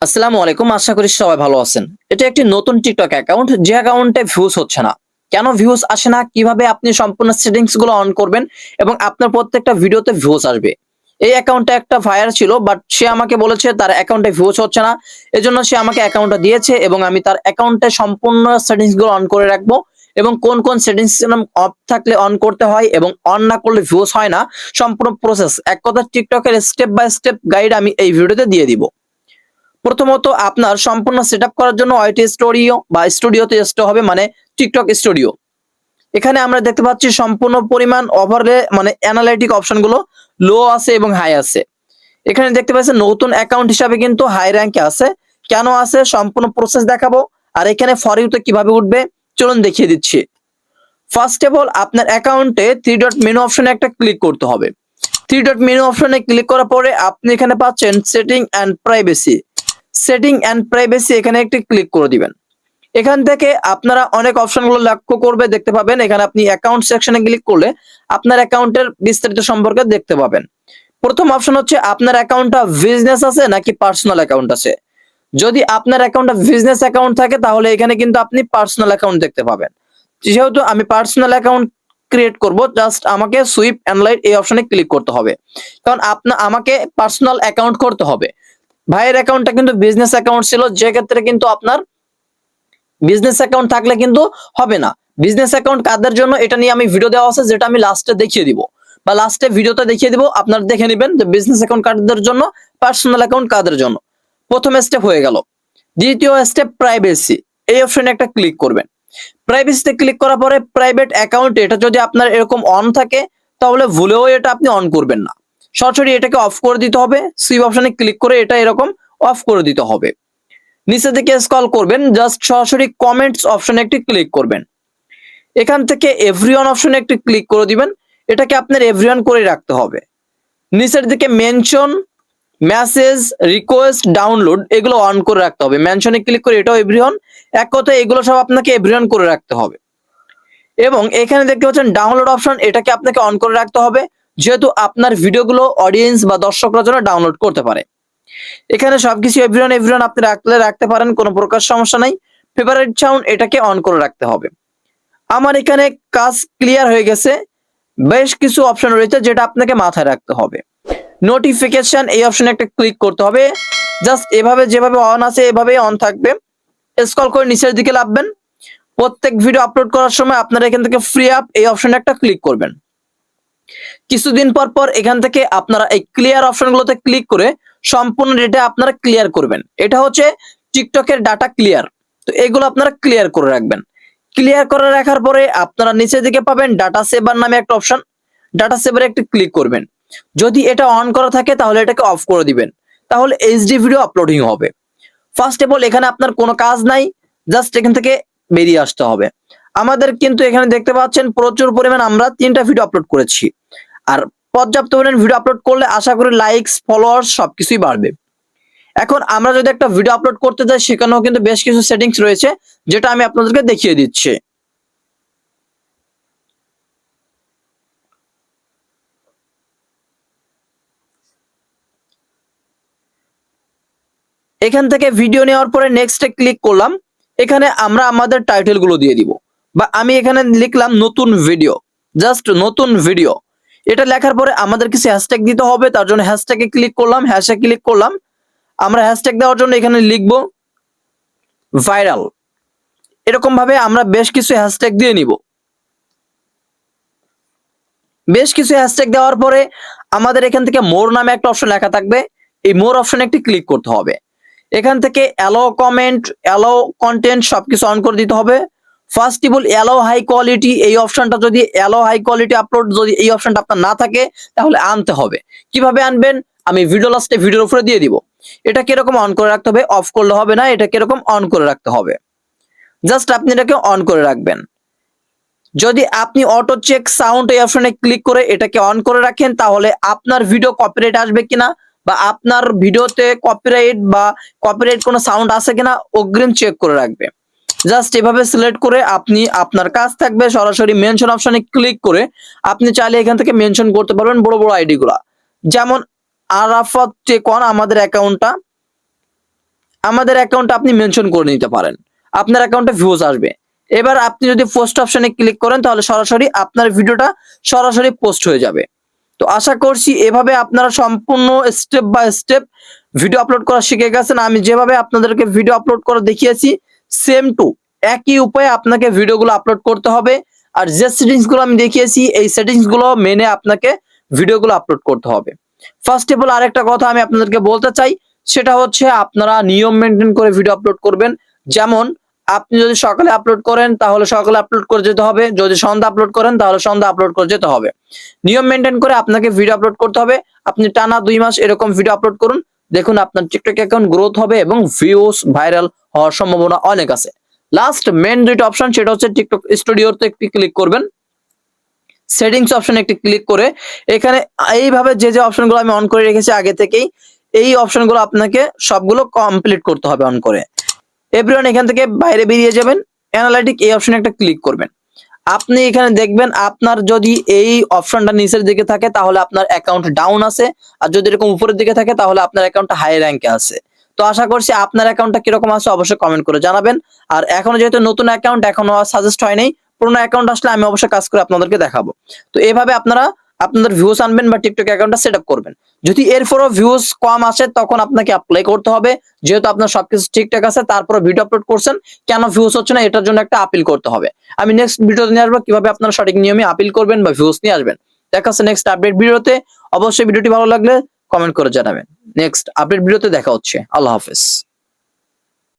আসসালামু আলাইকুম, আশা করি সবাই ভালো আছেন। এটা একটি নতুন টিকটক অ্যাকাউন্ট, যে অ্যাকাউন্টে ভিউজ হচ্ছে না। কেন ভিউজ আসে না, কিভাবে আপনি সম্পূর্ণ সেটিংস গুলো অন করবেন এবং আপনার প্রত্যেকটা ভিডিওতে ভিউজ আসবে। এই অ্যাকাউন্টটা একটা ফায়ার ছিল, বাট সে আমাকে বলেছে তার অ্যাকাউন্টে ভিউজ হচ্ছে না। এজন্য সে আমাকে অ্যাকাউন্টটা দিয়েছে এবং আমি তার অ্যাকাউন্টে সম্পূর্ণ সেটিংস গুলো অন করে রাখবো এবং কোন কোন সেটিংস অফ থাকলে অন করতে হয় এবং অন না করলে ভিউজ হয় না। সম্পূর্ণ প্রসেস, এক কথা টিকটকের স্টেপ বাই স্টেপ গাইড আমি এই ভিডিওতে দিয়ে দিব। প্রথমত আপনার সম্পূর্ণ সেটআপ করার জন্য ওয়াইটি স্টুডিও বা স্টুডিওতে আসতে হবে, মানে টিকটক স্টুডিও। এখানে আমরা দেখতে পাচ্ছি সম্পূর্ণ পরিমাণ ওভারলে মানে অ্যানালাইটিক অপশনগুলো লো আছে এবং হাই আছে। এখানে দেখতে পাচ্ছেন নতুন অ্যাকাউন্ট হিসাবে কিন্তু হাই র‍্যাঙ্কে আছে। কেন আছে সম্পূর্ণ প্রসেস দেখাবো। আর এখানে ফর ইউতে কিভাবে উঠবে চলুন দেখিয়ে দিচ্ছি। ফার্স্ট অফ অল আপনার অ্যাকাউন্টে থ্রি ডট মেনু অপশনে একটা ক্লিক করতে হবে। থ্রি ডট মেনু অপশনে ক্লিক করার পরে আপনি এখানে পাচ্ছেন setting and privacy. Setting and privacy এখানে একটি ক্লিক করে দিবেন। এখান থেকে আপনারা অনেক অপশনগুলো লক্ষ্য করবে দেখতে পাবেন। এখানে আপনি অ্যাকাউন্ট সেকশনে ক্লিক করলে আপনার অ্যাকাউন্টের বিস্তারিত সম্পর্কে দেখতে পাবেন। প্রথম অপশন হচ্ছে আপনার অ্যাকাউন্টটা বিজনেস আছে নাকি পার্সোনাল অ্যাকাউন্ট আছে। যদি আপনার অ্যাকাউন্টটা বিজনেস অ্যাকাউন্ট থাকে তাহলে এখানে কিন্তু আপনি পার্সোনাল অ্যাকাউন্ট দেখতে পাবেন। যেহেতু আমি পার্সোনাল অ্যাকাউন্ট ক্রিয়েট করব, জাস্ট আমাকে সুইপ অ্যান্ড লাইট এই অপশনে ক্লিক করতে হবে, কারণ আমাকে পার্সোনাল অ্যাকাউন্ট করতে হবে। ভাইয়ের অ্যাকাউন্টটা কিন্তু বিজনেস অ্যাকাউন্ট ছিল, যে ক্ষেত্রে কিন্তু আপনার বিজনেস অ্যাকাউন্ট থাকলে কিন্তু হবে না। বিজনেস অ্যাকাউন্ট কাদের জন্য এটা নিয়ে আমি ভিডিও দেওয়া আছে, যেটা আমি লাস্টে দেখিয়ে দিব বা লাস্টে ভিডিওতে দেখিয়ে দিব। আপনারা দেখে নেবেন যে বিজনেস অ্যাকাউন্ট কাদের জন্য, পার্সোনাল অ্যাকাউন্ট কাদের জন্য। প্রথম স্টেপ হয়ে গেল। দ্বিতীয় স্টেপ প্রাইভেসি, এই অপশনে একটা ক্লিক করবেন। প্রাইভেসিতে ক্লিক করার পরে প্রাইভেট অ্যাকাউন্ট এটা যদি আপনার এরকম অন থাকে তাহলে ভুলেও এটা আপনি অন করবেন না, সরাসরি এটাকে অফ করে দিতে হবে। সুইপ অপশনে ক্লিক করে এটা এরকম অফ করে দিতে হবে। নিচে দিকে স্ক্রল করবেন, জাস্ট সরাসরি কমেন্টস অপশনে একটি ক্লিক করবেন। এখান থেকে এভরিওয়ান অপশনে একটি ক্লিক করে দিবেন। এটাকে আপনার এভরিওয়ান করে রাখতে হবে। নিচের দিকে মেনশন, মেসেজ, রিকোয়েস্ট, ডাউনলোড এগুলো অন করে রাখতে হবে। মেনশনে ক্লিক করে এটাও এভরিওয়ান, এক কথায় এগুলো সব আপনাকে এভরিওয়ান করে রাখতে হবে। এবং এখানে দেখতে পাচ্ছেন ডাউনলোড অপশন, এটাকে আপনাকে অন করে রাখতে হবে, যেহেতু আপনার ভিডিওগুলো অডিয়েন্স বা দর্শকরা যেন ডাউনলোড করতে পারে। এখানে সবকিছু এভরিওয়ান এভরিওয়ান আপনি রাখতে পারেন, কোনো প্রকার সমস্যা নাই। ফেভারিট সাউন্ড এটাকে অন করে রাখতে হবে। আমার এখানে কাজ ক্লিয়ার হয়ে গেছে। বেশ কিছু অপশন রয়েছে যেটা আপনাকে মাথায় রাখতে হবে। নোটিফিকেশন এই অপশনে একটা ক্লিক করতে হবে। জাস্ট এভাবে যেভাবে অন আছে এভাবেই অন থাকবে। স্ক্রল করে নিচের দিকে নামবেন। প্রত্যেক ভিডিও আপলোড করার সময় আপনারা এখান থেকে ফ্রি আপ এই অপশনে একটা ক্লিক করবেন। কিছুদিন পর পর এখান থেকে আপনারা এই ক্লিয়ার অপশনগুলোতে ক্লিক করে সম্পূর্ণ ডেটা আপনারা ক্লিয়ার করবেন। এটা হচ্ছে টিকটকের ডাটা ক্লিয়ার। তো এগুলো আপনারা ক্লিয়ার করে রাখবেন। ক্লিয়ার করে রাখার পরে আপনারা নিচের দিকে পাবেন ডাটা সেভার নামে একটা অপশন। ডাটা সেভারে একটি ক্লিক করবেন। যদি এটা অন করা থাকে তাহলে এটাকে অফ করে দিবেন, তাহলে এইচডি ভিডিও আপলোডিং হবে। ফার্স্ট অফ অল এখানে আপনার কোনো কাজ নাই, জাস্ট এখান থেকে বেরিয়ে আসতে হবে। আমাদের কিন্তু এখানে দেখতে পাচ্ছেন প্রচুর পরিমাণ আমরা 3টা ভিডিও আপলোড করেছি। আর পর্যাপ্ত পরিমাণ ভিডিও আপলোড করলে আশা করি লাইকস, ফলোয়ার্স সবকিছুই বাড়বে। এখন আমরা যদি একটা ভিডিও আপলোড করতে যাই, সেখানেও কিন্তু বেশ কিছু সেটিংস রয়েছে, যেটা আমি আপনাদেরকে দেখিয়ে দিচ্ছি। এখান থেকে ভিডিও নেওয়ার পরে নেক্সটে ক্লিক করলাম। এখানে আমরা আমাদের টাইটেল গুলো দিয়ে দিব, বা আমি এখানে লিখলাম নতুন ভিডিও, জাস্ট নতুন ভিডিও। এটা লেখার পরে আমাদের কিছু হ্যাশট্যাগ দিতে হবে, তার জন্য হ্যাশট্যাগে ক্লিক করলাম। হ্যাশট্যাগ ক্লিক করলাম। আমরা হ্যাশট্যাগ দেওয়ার জন্য এখানে লিখব ভাইরাল। এরকম ভাবে আমরা বেশ কিছু হ্যাশট্যাগ দিয়ে নিব। বেশ কিছু হ্যাশট্যাগ দেওয়ার পরে আমাদের এখান থেকে মোর নামে একটা অপশন লেখা থাকবে। এই মোর অপশনে একটি ক্লিক করতে হবে। এখান থেকে অ্যালাউ কমেন্ট, অ্যালাউ কন্টেন্ট সবকিছু অন করে দিতে হবে। First of all allow high quality, এই অপশনটা যদি অ্যালাউ হাই কোয়ালিটি আপলোড যদি এই অপশনটা আপনার না থাকে তাহলে আনতে হবে। কিভাবে আনবেন আমি ভিডিও লাস্টে ভিডিওর উপরে দিয়ে দিব। এটা কিরকম অন করে রাখতে হবে, অফ করলে হবে না, এটা কিরকম অন করে রাখতে হবে। জাস্ট আপনি এটাকে অন করে রাখবেন। যদি আপনি অটো চেক সাউন্ড এই অপশনে ক্লিক করে এটাকে অন করে রাখেন, তাহলে আপনার ভিডিও কপিরাইট আসবে কিনা বা আপনার ভিডিওতে কপিরাইট কোনো সাউন্ড আছে কিনা অগ্রিম চেক করে রাখবে। জাস্ট এভাবে সিলেক্ট করে আপনি আপনার কাজ থাকবে সরাসরি মেনশন অপশনে ক্লিক করে আপনি চাইলে এখান থেকে মেনশন করতে পারবেন বড় বড় আইডি গুলা। যেমন আরাফাত টেকন আমাদের অ্যাকাউন্টটা, আমাদের অ্যাকাউন্টে আপনি মেনশন করে নিতে পারেন, আপনার অ্যাকাউন্টে ভিউজ আসবে। এবার আপনি যদি পোস্ট অপশনে ক্লিক করেন তাহলে সরাসরি আপনার ভিডিওটা সরাসরি পোস্ট হয়ে যাবে। তো আশা করছি এভাবে আপনারা সম্পূর্ণ step by step video upload করা শিখে গেছেন। আমি যেভাবে আপনাদেরকে ভিডিও আপলোড করে দেখিয়েছি সেম টু একই উপায়ে আপনাকে ভিডিওগুলো আপলোড করতে হবে। আর যে সেটিংস গুলো আমি দেখিয়েছি এই সেটিংস গুলো মেনে আপনাকে ভিডিওগুলো আপলোড করতে হবে। ফার্স্ট অফ অল আরেকটা কথা আমি আপনাদেরকে বলতে চাই, সেটা হচ্ছে আপনারা নিয়ম মেনটেন করে ভিডিও আপলোড করবেন। যেমন আপনি যদি সকালে আপলোড করেন তাহলে সকালে আপলোড করে যেতে হবে, যদি সন্ধ্যা আপলোড করেন তাহলে সন্ধ্যা আপলোড করে যেতে হবে। নিয়ম মেনটেন করে আপনাকে ভিডিও আপলোড করতে হবে। আপনি টানা 2 মাস এরকম ভিডিও আপলোড করুন, দেখুন আপনার টিকটক অ্যাকাউন্ট গ্রোথ হবে এবং ভিউজ ভাইরাল হওয়ার সম্ভাবনা অনেক আছে। লাস্ট মেন দুইটা অপশন, সেটা হচ্ছে টিকটক স্টুডিওতে একটি ক্লিক করবেন, সেটিংস অপশনে একটি ক্লিক করে এখানে এইভাবে যে যে অপশনগুলো আমি অন করে রেখেছি আগে থেকেই, এই অপশনগুলো আপনাকে সবগুলো কমপ্লিট করতে হবে অন করে। এভরিওয়ান এখান থেকে বাইরে বেরিয়ে যাবেন, অ্যানালাইটিক এই অপশনে একটা ক্লিক করবেন। আপনি এখানে দেখবেন আপনার যদি এই অপশনটা নিচের দিকে থাকে তাহলে আপনার অ্যাকাউন্ট ডাউন আছে, আর যদি এরকম উপরের দিকে থাকে তাহলে আপনার অ্যাকাউন্টটা হাই র্যাঙ্কে আছে। তো আশা করছি আপনার অ্যাকাউন্টটা কিরকম আছে অবশ্যই কমেন্ট করে জানাবেন। আর এখনো যেহেতু নতুন অ্যাকাউন্ট এখনো সাজেস্ট হয় নাই, পুরোনো অ্যাকাউন্ট আসলে আমি অবশ্যই কাজ করে আপনাদেরকে দেখাবো। তো এইভাবে আপনারা আপনাদের ভিউজ আনবেন বা টিকটক অ্যাকাউন্টটা সেট আপ করবেন। যদি এরপরও ভিউজ কম আসে তখন আপনাকে অ্যাপ্লাই করতে হবে, যেহেতু আপনার সবকিছু ঠিকঠাক আছে তারপরে ভিডিও আপলোড করছেন, কেন ভিউজ হচ্ছে না এটার জন্য একটা আপিল করতে হবে। আমি নেক্সট ভিডিওতে নিয়ে আসবো কিভাবে আপনারা সঠিক নিয়মে আপিল করবেন বা ভিউজ নিয়ে আসবেন। দেখা হচ্ছে নেক্সট আপডেট ভিডিওতে। অবশ্যই ভিডিওটি ভালো লাগলে কমেন্ট করে জানাবেন। নেক্সট আপডেট ভিডিওতে দেখা হচ্ছে। আল্লাহ হাফেজ।